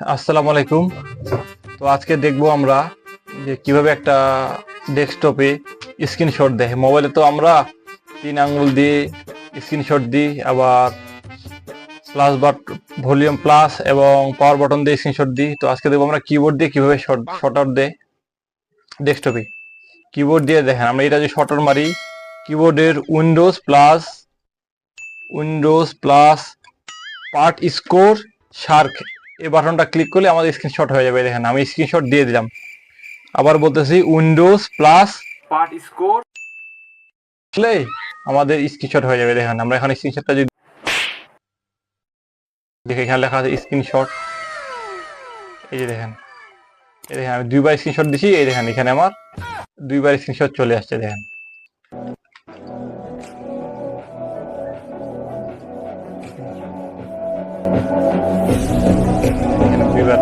আসসালামু আলাইকুম। তো আজকে দেখবো আমরা যে কিভাবে একটা ডেস্কটপে স্ক্রিনশট দেয়। মোবাইলে তো আমরা 3 আঙ্গুল দিয়ে স্ক্রিনশট দিই, আবার প্লাস বাট ভলিউম প্লাস এবং পাওয়ার বাটন দিয়ে স্ক্রিনশট দিই। তো আজকে দেখবো আমরা কিবোর্ড দিয়ে কিভাবে শর্ট আউট দেয় ডেস্কটপে। কিবোর্ড দিয়ে দেখেন, আমরা এটা যে শর্ট আউট মারি, কিবোর্ডের Windows plus part score Shark এই বাটনটা ক্লিক করলে আমাদের স্ক্রিনশট হয়ে যাবে। দেখেন আমি স্ক্রিনশট দিয়ে দিলাম। আবার বলতেছি উইন্ডোজ প্লাস পার্ট স্কোর আমাদের স্ক্রিনশট হয়ে যাবে। দেখেন আমরা এখানে স্ক্রিনশটটা যদি দেখে, এখানে লেখা আছে স্ক্রিনশট। এই যে দেখেন, এই দেখেন আমি 2বার স্ক্রিনশট দিছি। এই দেখেন এখানে আমার 2বার স্ক্রিনশট চলে আসছে। দেখেন এখানে 2বার